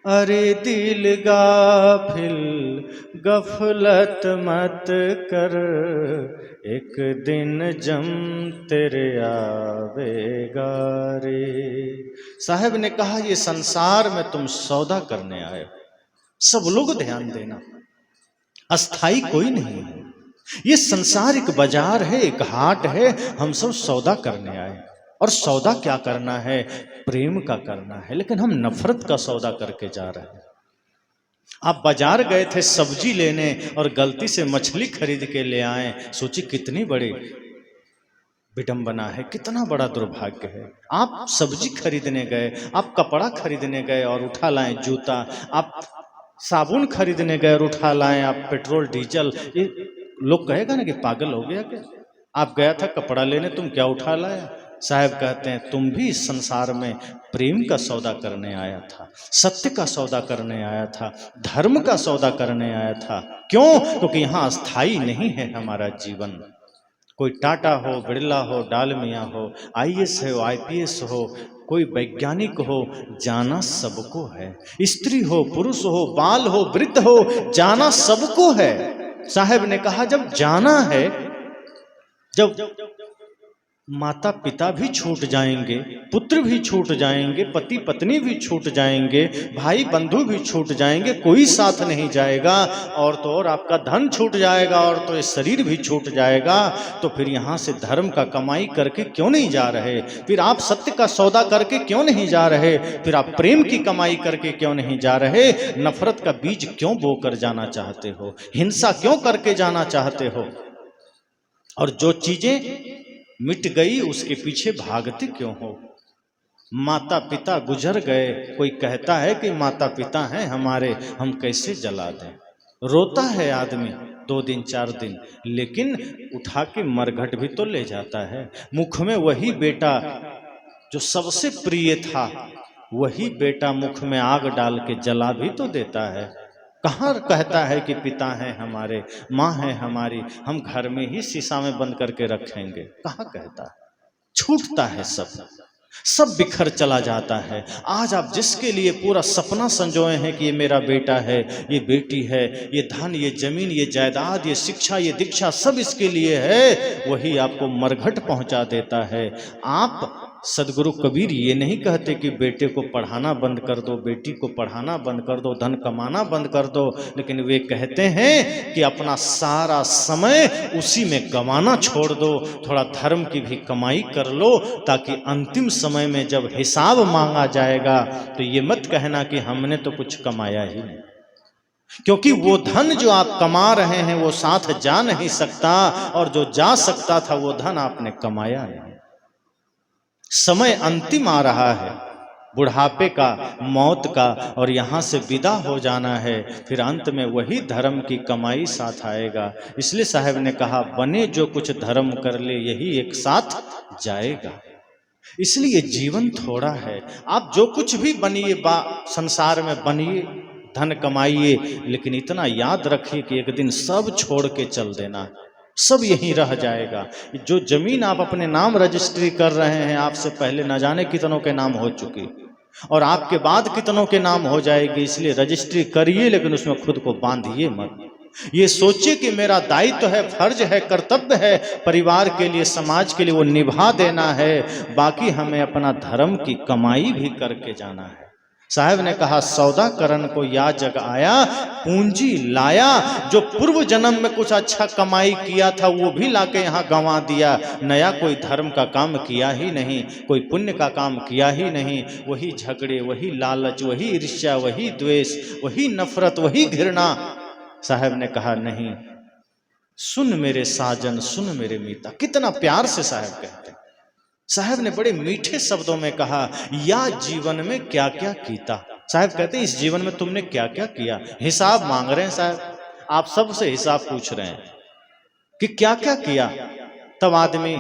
अरे दिल गाफिल गफलत मत कर, एक दिन जम तेरे आवेगा रे। साहब ने कहा ये संसार में तुम सौदा करने आए हो। सब लोग ध्यान देना, अस्थाई कोई नहीं है। ये संसार एक बाजार है, एक हाट है। हम सब सौदा करने आए, और सौदा क्या करना है? प्रेम का करना है। लेकिन हम नफरत का सौदा करके जा रहे हैं। आप बाजार गए थे सब्जी लेने और गलती से मछली खरीद के ले आए, सोचिए कितनी बड़ी विडंबना है, कितना बड़ा दुर्भाग्य है। आप सब्जी खरीदने गए, आप कपड़ा खरीदने गए और उठा लाएं जूता, आप साबुन खरीदने गए और उठा लाएं आप पेट्रोल डीजल। ये लोग कहेगा ना कि पागल हो गया क्या? आप गया था कपड़ा लेने, तुम क्या उठा लाया? साहब कहते हैं तुम भी इस संसार में प्रेम का सौदा करने आया था, सत्य का सौदा करने आया था, धर्म का सौदा करने आया था। क्यों? क्योंकि यहाँ अस्थाई नहीं है हमारा जीवन। कोई टाटा हो, बिरला हो, डालमिया हो, आईएएस हो, आईपीएस हो, कोई वैज्ञानिक हो, जाना सबको है। स्त्री हो, पुरुष हो, बाल हो, वृद्ध हो, जाना सबको है। साहब ने कहा जब जाना है, जब माता पिता भी छूट जाएंगे, पुत्र भी छूट जाएंगे, पति पत्नी भी छूट जाएंगे, भाई बंधु भी छूट जाएंगे, कोई साथ नहीं जाएगा, और तो और आपका धन छूट जाएगा, और तो ये शरीर भी छूट जाएगा, तो फिर यहाँ से धर्म का कमाई करके क्यों नहीं जा रहे? फिर आप सत्य का सौदा करके क्यों नहीं जा रहे? फिर आप प्रेम की कमाई करके क्यों नहीं जा रहे? नफरत का बीज क्यों बोकर जाना चाहते हो? हिंसा क्यों करके जाना चाहते हो? और जो चीजें मिट गई उसके पीछे भागते क्यों हो? माता पिता गुजर गए, कोई कहता है कि माता पिता हैं हमारे, हम कैसे जला दें? रोता है आदमी 2 दिन 4 दिन, लेकिन उठा के मरघट भी तो ले जाता है। मुख में वही बेटा जो सबसे प्रिय था, वही बेटा मुख में आग डाल के जला भी तो देता है। कहाँ कहता है कि पिता हैं हमारे, माँ है हमारी, हम घर में ही शीशा में बंद करके रखेंगे? कहाँ कहता है? छूटता है सब बिखर चला जाता है। आज आप जिसके लिए पूरा सपना संजोए हैं कि ये मेरा बेटा है, ये बेटी है, ये धन, ये जमीन, ये जायदाद, ये शिक्षा, ये दीक्षा, सब इसके लिए है, वही आपको मरघट पहुंचा देता है। आप सदगुरु कबीर ये नहीं कहते कि बेटे को पढ़ाना बंद कर दो, बेटी को पढ़ाना बंद कर दो, धन कमाना बंद कर दो, लेकिन वे कहते हैं कि अपना सारा समय उसी में गंवाना छोड़ दो, थोड़ा धर्म की भी कमाई कर लो, ताकि अंतिम समय में जब हिसाब मांगा जाएगा तो ये मत कहना कि हमने तो कुछ कमाया ही नहीं। क्योंकि वो धन जो आप कमा रहे हैं वो साथ जा नहीं सकता, और जो जा सकता था वो धन आपने कमाया नहीं। समय अंतिम आ रहा है, बुढ़ापे का, मौत का, और यहाँ से विदा हो जाना है। फिर अंत में वही धर्म की कमाई साथ आएगा। इसलिए साहब ने कहा बने जो कुछ धर्म कर ले, यही एक साथ जाएगा। इसलिए जीवन थोड़ा है, आप जो कुछ भी बनिए, संसार में बनिए, धन कमाइए, लेकिन इतना याद रखिए कि एक दिन सब छोड़ के चल देना, सब यहीं रह जाएगा। जो जमीन आप अपने नाम रजिस्ट्री कर रहे हैं, आपसे पहले न जाने कितनों के नाम हो चुकी, और आपके बाद कितनों के नाम हो जाएगी। इसलिए रजिस्ट्री करिए, लेकिन उसमें खुद को बांधिए मत। ये सोचिए कि मेरा दायित्व है, फर्ज है, कर्तव्य है, परिवार के लिए, समाज के लिए वो निभा देना है, बाकी हमें अपना धर्म की कमाई भी करके जाना है। साहब ने कहा सौदा करन को या जग आया, पूंजी लाया, जो पूर्व जन्म में कुछ अच्छा कमाई किया था वो भी लाके यहाँ गंवा दिया। नया कोई धर्म का काम किया ही नहीं, कोई पुण्य का काम किया ही नहीं, वही झगड़े, वही लालच, वही ईर्ष्या, वही द्वेष, वही नफरत, वही घृणा। साहब ने कहा नहीं, सुन मेरे साजन, सुन मेरे मीता। कितना प्यार से साहब कहते हैं। साहब ने बड़े मीठे शब्दों में कहा या जीवन में क्या क्या कीता। साहब कहते हैं इस जीवन में तुमने क्या क्या किया। हिसाब मांग रहे हैं साहब, आप सबसे हिसाब पूछ रहे हैं कि क्या क्या किया। तब आदमी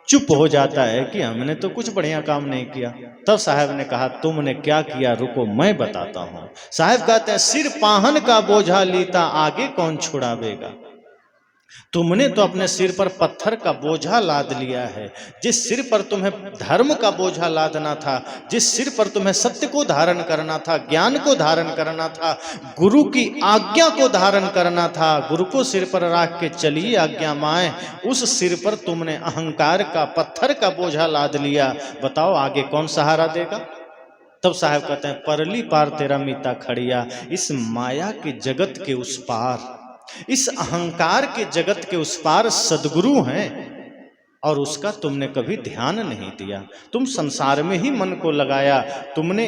चुप हो जाता है कि हमने तो कुछ बढ़िया काम नहीं किया। तब साहब ने कहा तुमने क्या किया, रुको मैं बताता हूं। साहब कहते हैं सिर पाहन का बोझा लीता, आगे कौन छुड़ावेगा। तुमने तो अपने सिर पर पत्थर का बोझा लाद लिया है। जिस सिर पर तुम्हें धर्म का बोझा लादना था, जिस सिर पर तुम्हें सत्य को धारण करना था, ज्ञान को धारण करना था, गुरु की आज्ञा को धारण करना था, गुरु को सिर पर रख के चलिए आज्ञा माए, उस सिर पर तुमने अहंकार का पत्थर का बोझा लाद लिया। बताओ आगे कौन सहारा देगा? तब साहब कहते हैं, परली पार तेरा मीता खड़िया, इस माया के जगत के उस पार, इस अहंकार के जगत के उस पार सदगुरु हैं, और उसका तुमने कभी ध्यान नहीं दिया। तुम संसार में ही मन को लगाया, तुमने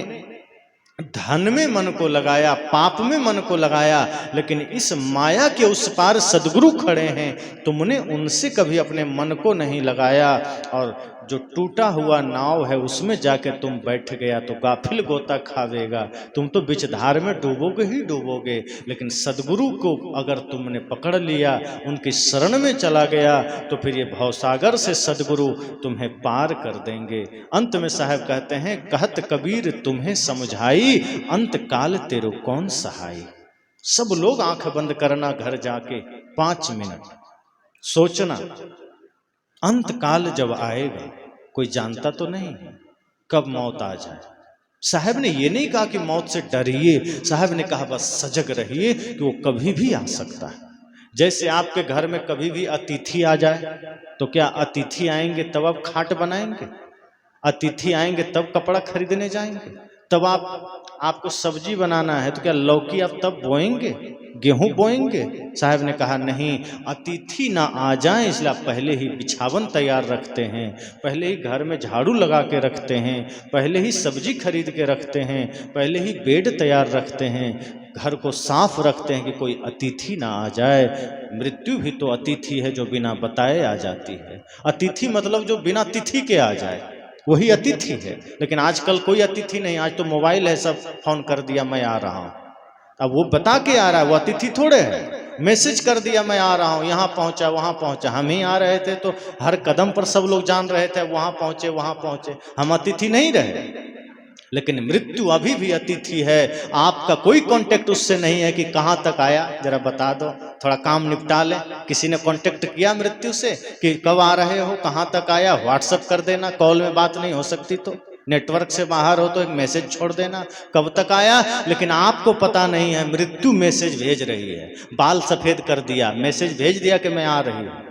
धन में मन को लगाया, पाप में मन को लगाया, लेकिन इस माया के उस पार सदगुरु खड़े हैं, तुमने उनसे कभी अपने मन को नहीं लगाया। और जो टूटा हुआ नाव है उसमें जाके तुम बैठ गया तो गाफिल गोता खावेगा। तुम तो बीच धार में डूबोगे ही डूबोगे, लेकिन सदगुरु को अगर तुमने पकड़ लिया, उनकी शरण में चला गया, तो फिर ये भवसागर से सदगुरु तुम्हें पार कर देंगे। अंत में साहब कहते हैं, कहत कबीर तुम्हें समझाई, अंत काल तेरो कौन सहाय। सब लोग आंख बंद करना, घर जाके 5 मिनट सोचना, अंत काल जब आएगा कोई जानता तो नहीं कब मौत आ जाए। साहब ने ये नहीं कहा कि मौत से डरिए, साहब ने कहा बस सजग रहिए कि वो कभी भी आ सकता है। जैसे आपके घर में कभी भी अतिथि आ जाए, तो क्या अतिथि आएंगे तब आप खाट बनाएंगे? अतिथि आएंगे तब कपड़ा खरीदने जाएंगे? तब आपको सब्जी बनाना है तो क्या लौकी आप तब बोएंगे, गेहूं बोएंगे? साहब ने कहा नहीं, अतिथि ना आ जाए इसलिए आप पहले ही बिछावन तैयार रखते हैं, पहले ही घर में झाड़ू लगा के रखते हैं, पहले ही सब्जी खरीद के रखते हैं, पहले ही बेड तैयार रखते हैं, घर को साफ रखते हैं कि कोई अतिथि ना आ जाए। मृत्यु भी तो अतिथि है जो बिना बताए आ जाती है। अतिथि मतलब जो बिना तिथि के आ जाए, वही अतिथि है। लेकिन आजकल कोई अतिथि नहीं, आज तो मोबाइल है, सब फोन कर दिया मैं आ रहा हूँ। अब वो बता के आ रहा है, वो अतिथि थोड़े है। मैसेज कर दिया मैं आ रहा हूँ, यहाँ पहुँचा वहाँ पहुँचा। हम ही आ रहे थे तो हर कदम पर सब लोग जान रहे थे वहाँ पहुँचे वहाँ पहुँचे, हम अतिथि नहीं रहे। लेकिन मृत्यु अभी भी अतिथि है। आपका कोई कांटेक्ट उससे नहीं है कि कहाँ तक आया, जरा बता दो, थोड़ा काम निपटा ले। किसी ने कांटेक्ट किया मृत्यु से कि कब आ रहे हो, कहाँ तक आया? व्हाट्सएप कर देना, कॉल में बात नहीं हो सकती तो नेटवर्क से बाहर हो तो एक मैसेज छोड़ देना, कब तक आया। लेकिन आपको पता नहीं है, मृत्यु मैसेज भेज रही है। बाल सफेद कर दिया, मैसेज भेज दिया कि मैं आ रही हूँ।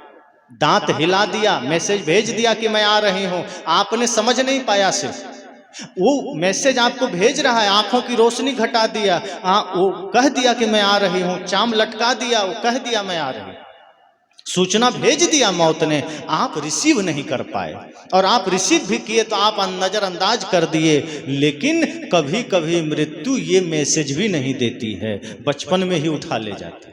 दांत हिला दिया, मैसेज भेज दिया कि मैं आ रही हूँ। आपने समझ नहीं पाया, सिर्फ वो मैसेज आपको भेज रहा है, आंखों की रोशनी घटा दिया, वो कह दिया कि मैं आ रही हूं, चाम लटका दिया, वो कह दिया मैं आ रही हूं, सूचना भेज दिया मौत ने, आप रिसीव नहीं कर पाए। और आप रिसीव भी किए तो आप नजरअंदाज कर दिए। लेकिन कभी कभी मृत्यु ये मैसेज भी नहीं देती है, बचपन में ही उठा ले जाती है,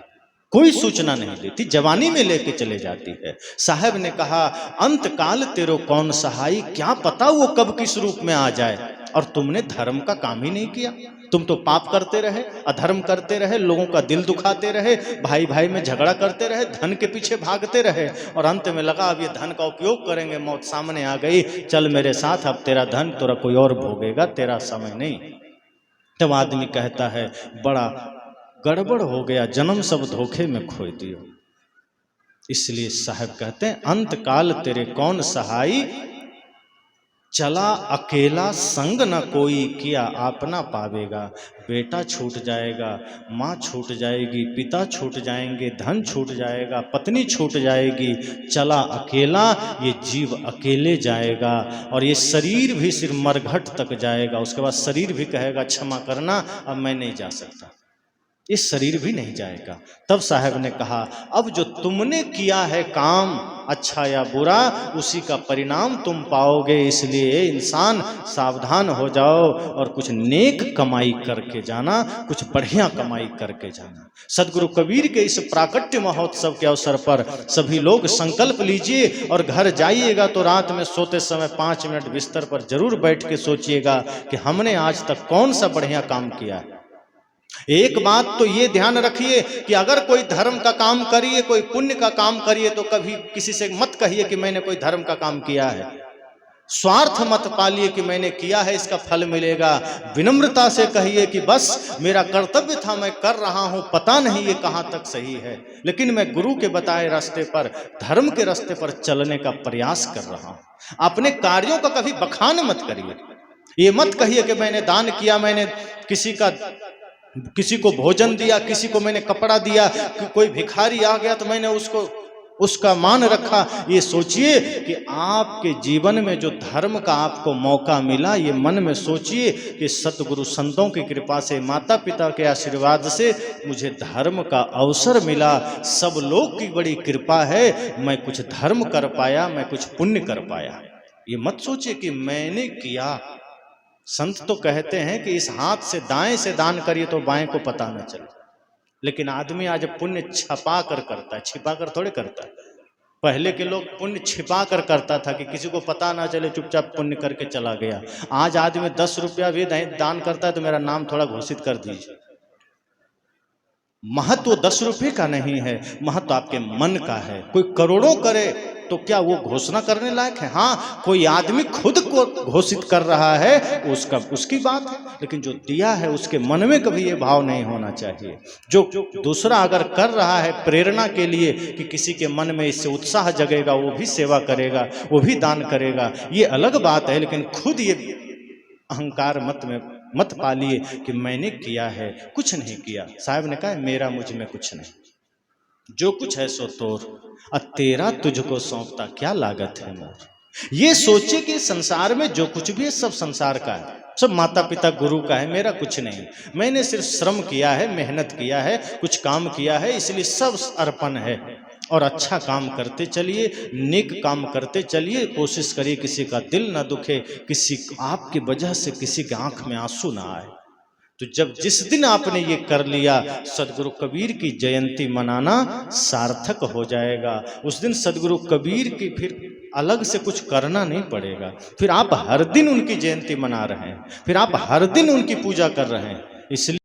कोई सूचना नहीं देती, जवानी में लेके चले जाती है। साहब ने कहा, अंत काल तेरो कौन सहाय, क्या पता वो कब किस रूप में आ जाए। और तुमने धर्म का काम ही नहीं किया, तुम तो पाप करते रहे, अधर्म करते रहे, लोगों का दिल दुखाते रहे, भाई भाई में झगड़ा करते रहे, धन के पीछे भागते रहे, और अंत में लगा अब ये धन का उपयोग करेंगे, मौत सामने आ गई, चल मेरे साथ, अब तेरा धन तोरा कोई और भोगेगा, तेरा समय नहीं। तब आदमी कहता है, बड़ा गड़बड़ हो गया, जन्म सब धोखे में खो दियो। इसलिए साहब कहते हैं, अंत काल तेरे कौन सहाय, चला अकेला संग न कोई, किया आपना पावेगा। बेटा छूट जाएगा, माँ छूट जाएगी, पिता छूट जाएंगे, धन छूट जाएगा, पत्नी छूट जाएगी, चला अकेला, ये जीव अकेले जाएगा। और ये शरीर भी सिर्फ मरघट तक जाएगा, उसके बाद शरीर भी कहेगा क्षमा करना, अब मैं नहीं जा सकता, इस शरीर भी नहीं जाएगा। तब साहब ने कहा, अब जो तुमने किया है काम, अच्छा या बुरा, उसी का परिणाम तुम पाओगे। इसलिए इंसान सावधान हो जाओ और कुछ नेक कमाई करके जाना, कुछ बढ़िया कमाई करके जाना। सदगुरु कबीर के इस प्राकट्य महोत्सव के अवसर पर सभी लोग संकल्प लीजिए और घर जाइएगा तो रात में सोते समय 5 मिनट बिस्तर पर जरूर बैठ के सोचिएगा कि हमने आज तक कौन सा बढ़िया काम किया है। एक बात तो ये ध्यान रखिए कि अगर कोई धर्म का काम करिए, कोई पुण्य का काम करिए, तो कभी किसी से मत कहिए कि मैंने कोई धर्म का काम किया है। स्वार्थ मत पालिए कि मैंने किया है इसका फल मिलेगा। विनम्रता से कहिए कि बस मेरा कर्तव्य था, मैं कर रहा हूं, पता नहीं ये कहां तक सही है, लेकिन मैं गुरु के बताए रास्ते पर, धर्म के रास्ते पर चलने का प्रयास कर रहा हूं। अपने कार्यों का कभी बखान मत करिए। ये मत कहिए कि मैंने दान किया, मैंने किसी को भोजन दिया, किसी को मैंने कपड़ा दिया, कोई भिखारी आ गया तो मैंने उसका मान रखा। ये सोचिए कि आपके जीवन में जो धर्म का आपको मौका मिला, ये मन में सोचिए कि सतगुरु संतों की कृपा से, माता पिता के आशीर्वाद से मुझे धर्म का अवसर मिला। सब लोग की बड़ी कृपा है, मैं कुछ धर्म कर पाया, मैं कुछ पुण्य कर पाया। ये मत सोचिए कि मैंने किया। संत तो कहते हैं कि इस हाथ से दाएं से दान करिए तो बाएं को पता न चले, लेकिन आदमी आज पुण्य छपा कर करता है, छिपा कर थोड़े करता है। पहले के लोग पुण्य छिपा कर करता था कि किसी को पता ना चले, चुपचाप पुण्य करके चला गया। आज आदमी 10 रुपया भी दान करता है तो मेरा नाम थोड़ा घोषित कर दीजिए। महत्व 10 रुपये का नहीं है, महत्व आपके मन का है। कोई करोड़ों करे तो क्या वो घोषणा करने लायक है? हाँ, कोई आदमी खुद को घोषित कर रहा है, उसकी बात है, लेकिन जो दिया है उसके मन में कभी ये भाव नहीं होना चाहिए। जो दूसरा अगर कर रहा है प्रेरणा के लिए कि किसी के मन में इससे उत्साह जगेगा, वो भी सेवा करेगा, वो भी दान करेगा, ये अलग बात है। लेकिन खुद ये अहंकार मत पालिए कि मैंने किया है, कुछ नहीं किया। साहब ने कहा मेरा मुझ में कुछ नहीं, जो कुछ है सो तोर, और तेरा तुझको सौंपता क्या लागत है मोर। ये सोचे कि संसार में जो कुछ भी है सब संसार का है, सब माता पिता गुरु का है, मेरा कुछ नहीं। मैंने सिर्फ श्रम किया है, मेहनत किया है, कुछ काम किया है, इसलिए सब अर्पण है। और अच्छा काम करते चलिए, नेक काम करते चलिए, कोशिश करिए किसी का दिल ना दुखे, किसी आपकी वजह से किसी के आंख में आंसू ना आए। तो जिस दिन आपने ये कर लिया, सदगुरु कबीर की जयंती मनाना सार्थक हो जाएगा। उस दिन सदगुरु कबीर की फिर अलग से कुछ करना नहीं पड़ेगा। फिर आप हर दिन उनकी जयंती मना रहे हैं, फिर आप हर दिन उनकी पूजा कर रहे हैं। इसलिए